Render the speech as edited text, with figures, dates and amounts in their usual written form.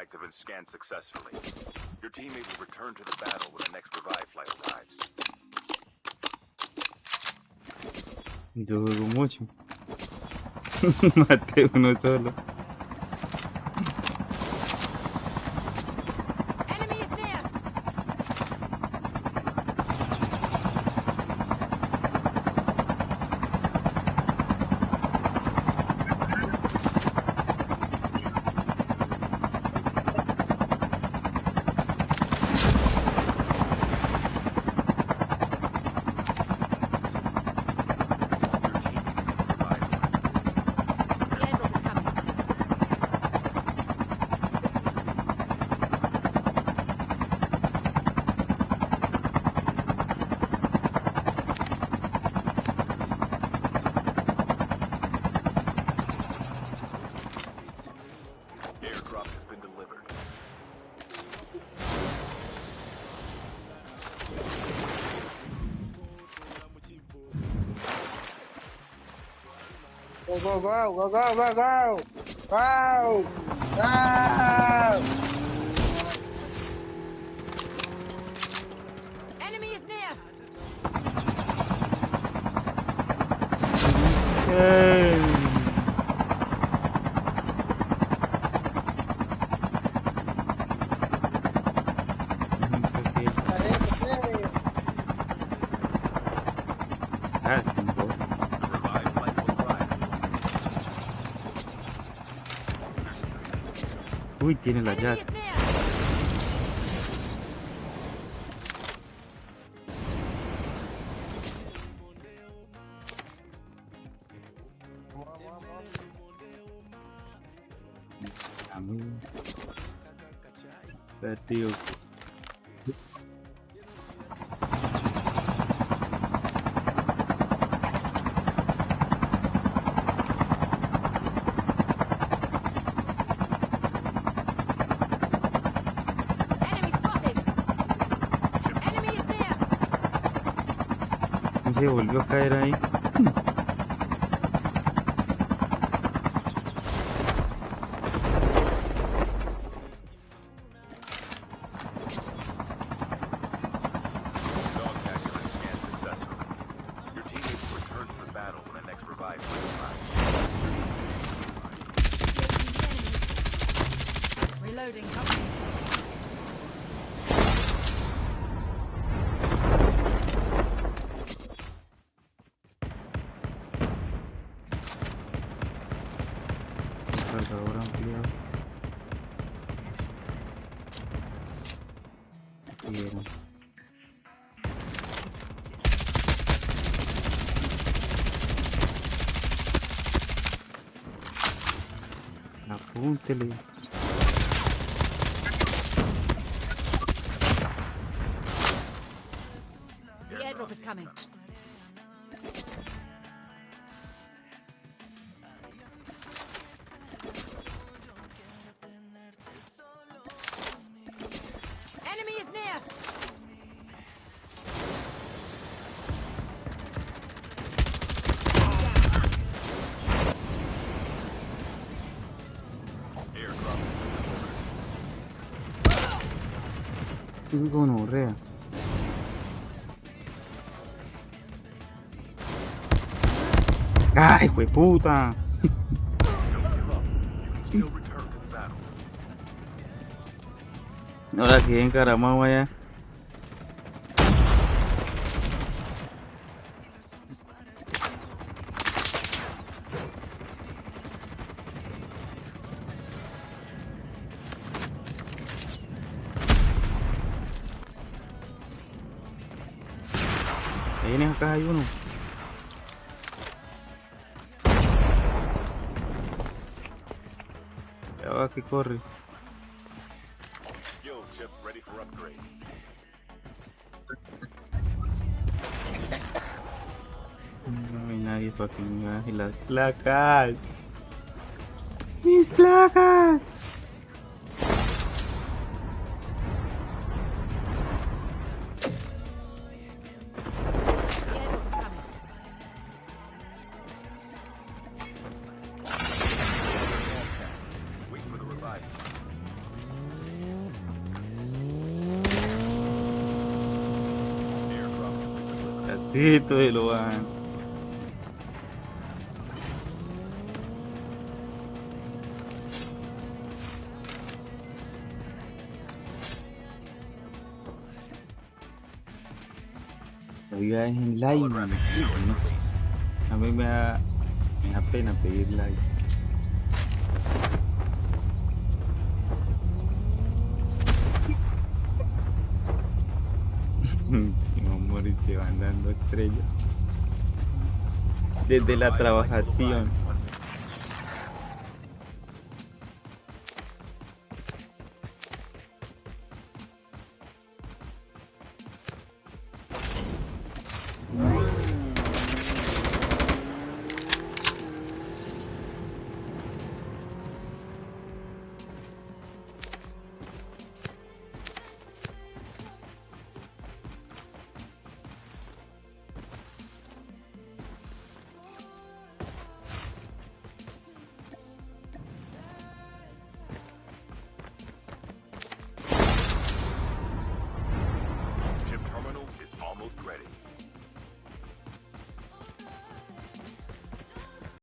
bags have been scanned successfully. Your teammate will return to the battle when the next revive flight arrives. Yo juego mucho. Maté uno solo. Enemy is near. The airdrop is coming. Airdrop has been delivered. Go, go, go, go, go, go, go! Go! Go! Enemy is near. Hey. Ah, sí, un poco. The revive flight will arrive. Uy, tiene la Enemy llave. is near. A mí. Tío. Enemy spotted. Enemy is near. Se volvió a caer ahí. Dog tag has been scanned successfully. Your teammate will return to the battle when the next revive flight arrives. Reloading. Cover. Cargador ampliado. Bien. Apúntele. The airdrop is coming. Enemy is near. Airdrop has been delivered. Uy, gonorrea. ¡Ay, fue puta! Don't give up. You can still return to the battle. Ahora que encaramado allá. Ahí viene acá, hay uno. Ya va que corre. Skill chip ready for upgrade. No hay nadie para que me baje las placas. ¡Mis placas! The airdrop is coming. Wait for the revive. Pobrecito de Loan. Oiga, es en live, man. No sé. A mí me da pena pedir like. Mi amor, y se van dando estrellas. Desde la trabajación.